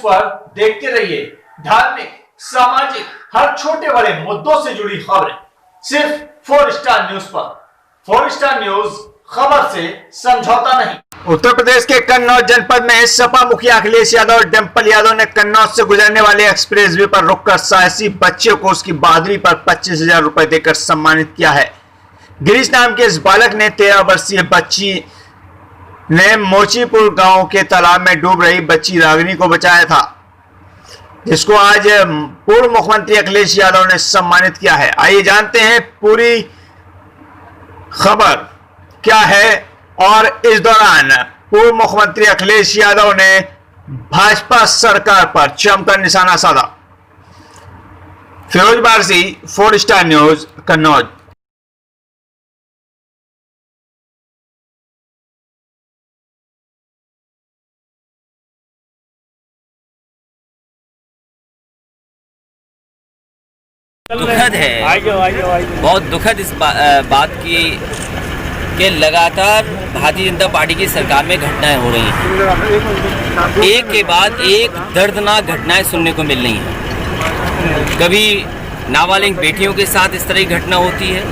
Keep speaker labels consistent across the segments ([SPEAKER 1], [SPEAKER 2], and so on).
[SPEAKER 1] पर देखते रहिए धार्मिक, सामाजिक, हर छोटे बड़े मुद्दों से जुड़ी खबरें सिर्फ 4 स्टार न्यूज पर। 4 स्टार न्यूज, खबर से समझौता नहीं। उत्तर प्रदेश के कन्नौज जनपद में सपा मुखिया अखिलेश यादव और डिंपल यादव ने कन्नौज से गुजरने वाले एक्सप्रेसवे पर रुककर साहसी बच्चे को उसकी बहादुरी पर 25,000 रुपए देकर सम्मानित किया है। गिरीश नाम के इस बालक ने 13 वर्षीय बच्ची ने मोचीपुर गांव के तालाब में डूब रही बच्ची रागिनी को बचाया था, जिसको आज पूर्व मुख्यमंत्री अखिलेश यादव ने सम्मानित किया है। आइए जानते हैं पूरी खबर क्या है। और इस दौरान पूर्व मुख्यमंत्री अखिलेश यादव ने भाजपा सरकार पर जमकर निशाना साधा। Firoz Barsi, 4 star news, Kannauj.
[SPEAKER 2] दुखद है, बहुत दुखद इस बात की कि लगातार भारतीय जनता पार्टी की सरकार में घटनाएं हो रही हैं। एक के बाद एक दर्दनाक घटनाएं सुनने को मिल रही हैं। कभी नाबालिग बेटियों के साथ इस तरह की घटना होती है,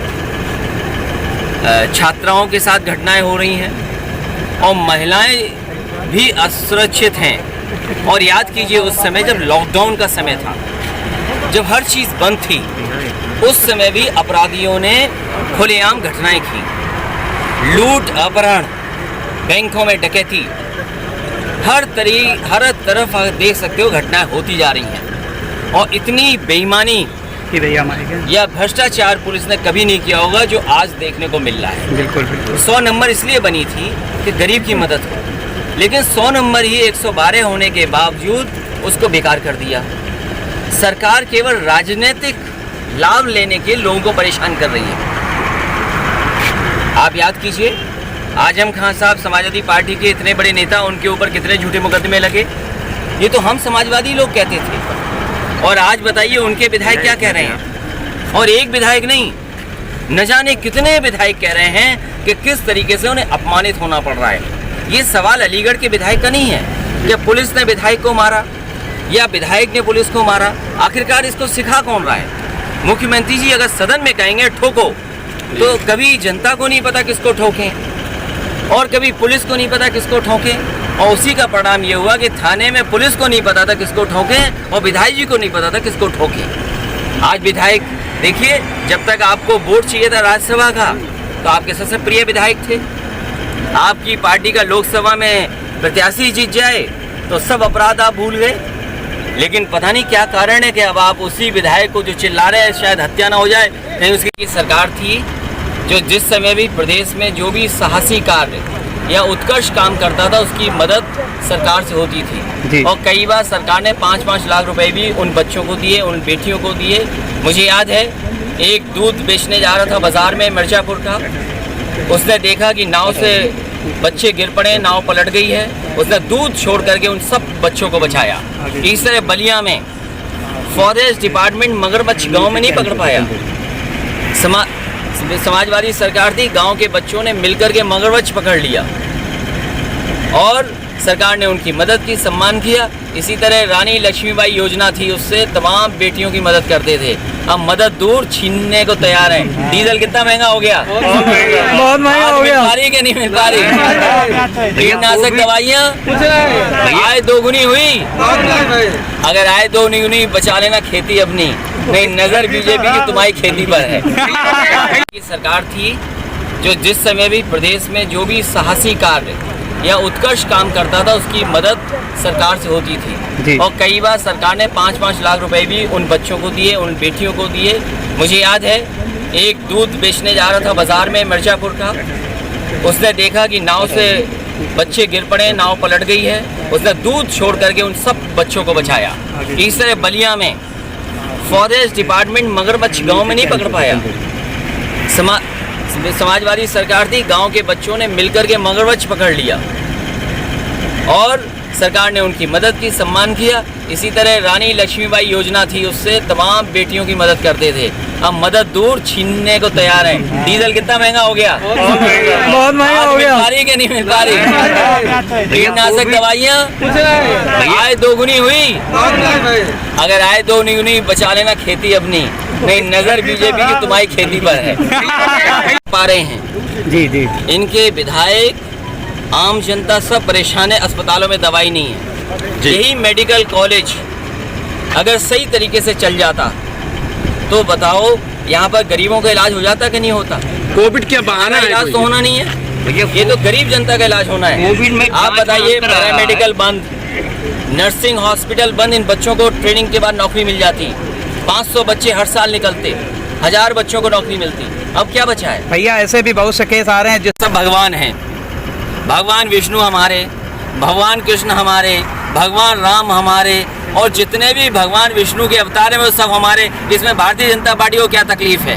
[SPEAKER 2] छात्राओं के साथ घटनाएं हो रही हैं और महिलाएं भी असुरक्षित हैं। और याद कीजिए उस समय जब लॉकडाउन का समय था, जब हर चीज़ बंद थी, उस समय भी अपराधियों ने खुलेआम घटनाएं की। लूट, अपहरण, बैंकों में डकैती, हर तरफ देख सकते हो घटनाएं होती जा रही हैं। और इतनी बेईमानी या भ्रष्टाचार पुलिस ने कभी नहीं किया होगा जो आज देखने को मिल रहा है।
[SPEAKER 3] बिल्कुल बिल्कुल।
[SPEAKER 2] 100 नंबर इसलिए बनी थी कि गरीब की मदद हो, लेकिन 100 नंबर ही 112 होने के बावजूद उसको बेकार कर दिया। सरकार केवल राजनीतिक लाभ लेने के लोगों को परेशान कर रही है। आप याद कीजिए, आजम खान साहब समाजवादी पार्टी के इतने बड़े नेता, उनके ऊपर कितने झूठे मुकदमे लगे। ये तो हम समाजवादी लोग कहते थे, और आज बताइए उनके विधायक क्या कह रहे हैं। और एक विधायक नहीं, न जाने कितने विधायक कह रहे हैं कि किस तरीके से उन्हें अपमानित होना पड़ रहा है। ये सवाल अलीगढ़ के विधायक का नहीं है कि पुलिस ने विधायक को मारा या विधायक ने पुलिस को मारा। आखिरकार इसको सिखा कौन रहा है? मुख्यमंत्री जी अगर सदन में कहेंगे ठोको, तो कभी जनता को नहीं पता किसको ठोकें और कभी पुलिस को नहीं पता किसको ठोकें। और उसी का परिणाम ये हुआ कि थाने में पुलिस को नहीं पता था किसको ठोकें और विधायक जी को नहीं पता था किसको ठोकें। आज विधायक देखिए, जब तक आपको वोट चाहिए था राज्यसभा का, तो आपके सबसे प्रिय विधायक थे। आपकी पार्टी का लोकसभा में प्रत्याशी जीत जाए तो सब अपराध आप भूल गए। लेकिन पता नहीं क्या कारण है कि अब आप उसी विधायक को जो चिल्ला रहे हैं शायद हत्या ना हो जाए, कहीं उसकी सरकार थी जो जिस समय भी प्रदेश में जो भी साहसी कार्य या उत्कर्ष काम करता था उसकी मदद सरकार से होती थी। और कई बार सरकार ने 5-5 लाख रुपए भी उन बच्चों को दिए, उन बेटियों को दिए। मुझे याद है, एक दूध बेचने जा रहा था बाजार में मिर्जापुर का, उसने देखा कि नाव से बच्चे गिर पड़े, नाव पलट गई है, उसने दूध छोड़ करके उन सब बच्चों को बचाया। इस तरह बलिया में फॉरेस्ट डिपार्टमेंट मगरमच्छ गांव में नहीं पकड़ पाया। समाजवादी सरकार थी, गांव के बच्चों ने मिलकर के मगरमच्छ पकड़ लिया और सरकार ने उनकी मदद की, सम्मान किया। इसी तरह रानी लक्ष्मीबाई योजना थी, उससे तमाम बेटियों की मदद करते थे। अब मदद दूर, छीनने को तैयार है। डीजल कितना महंगा हो गया,
[SPEAKER 3] बहुत महंगा हो गया।
[SPEAKER 2] मिल पा रही कि नहीं मिल पा रही? कीटनाशक दवाइयाँ आय दोगुनी हुई। अगर आय दोगुनी बचा लेना खेती अपनी, नहीं नजर बीजेपी की तुम्हारी खेती पर है। सरकार थी जो जिस समय भी प्रदेश में जो भी साहसी कार्य या उत्कर्ष काम करता था उसकी मदद सरकार से होती थी। और कई बार सरकार ने 5-5 लाख रुपए भी उन बच्चों को दिए, उन बेटियों को दिए। मुझे याद है, एक दूध बेचने जा रहा था बाजार में मिर्जापुर का, उसने देखा कि नाव से बच्चे गिर पड़े, नाव पलट गई है, उसने दूध छोड़ करके उन सब बच्चों को बचाया। इस तरह बलिया में फॉरेस्ट डिपार्टमेंट मगरमच्छ गांव में नहीं पकड़ पाया। समाजवादी सरकार थी, गांव के बच्चों ने मिलकर के मगरमच्छ पकड़ लिया और सरकार ने उनकी मदद की, सम्मान किया। इसी तरह रानी लक्ष्मीबाई योजना थी, उससे तमाम बेटियों की मदद करते थे। अब मदद दूर, छीनने को तैयार है। डीजल कितना महंगा हो गया,
[SPEAKER 3] बहुत महंगा हो
[SPEAKER 2] मिल
[SPEAKER 3] गया।
[SPEAKER 2] पा रही कि नहीं मिल पा रही? कीटनाशक दवाइयाँ आय दोगुनी हुई। अगर आय दोगुनी बचा लेना खेती अपनी, नहीं नजर बीजेपी की तुम्हारी खेती पर है। पा रहे हैं
[SPEAKER 3] जी जी।
[SPEAKER 2] इनके विधायक, आम जनता सब परेशान है, अस्पतालों में दवाई नहीं है। यही मेडिकल कॉलेज अगर सही तरीके से चल जाता तो बताओ यहाँ पर गरीबों का इलाज हो जाता कि नहीं होता?
[SPEAKER 4] कोविड क्या बहाना है?
[SPEAKER 2] इलाज तो होना नहीं है, ये तो गरीब जनता का इलाज होना है।
[SPEAKER 4] कोविड में
[SPEAKER 2] आप बताइए, पैरामेडिकल बंद, नर्सिंग हॉस्पिटल बंद, इन बच्चों को ट्रेनिंग के बाद नौकरी मिल जाती। 500 बच्चे हर साल निकलते, 1000 बच्चों को नौकरी मिलती। अब क्या बचा है
[SPEAKER 3] भैया? ऐसे भी बहुत से केस आ रहे हैं जिस
[SPEAKER 2] सब भगवान हैं। भगवान विष्णु हमारे, भगवान कृष्ण हमारे, भगवान राम हमारे, और जितने भी भगवान विष्णु के अवतार हैं वो सब हमारे। इसमें भारतीय जनता पार्टी को क्या तकलीफ है?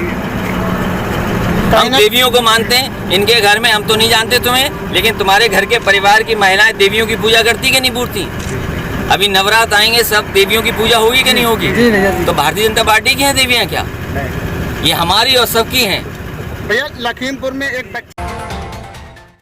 [SPEAKER 2] हम देवियों को मानते हैं, इनके घर में हम तो नहीं जानते तुम्हें, लेकिन तुम्हारे घर के परिवार की महिलाएं देवियों की पूजा करती कि नहीं पूर्ति? अभी नवरात्र आएंगे, सब देवियों की पूजा होगी कि नहीं होगी? तो भारतीय जनता पार्टी की हैं देवियाँ क्या? ये हमारी और सबकी हैं।
[SPEAKER 5] भैया लखीमपुर में एक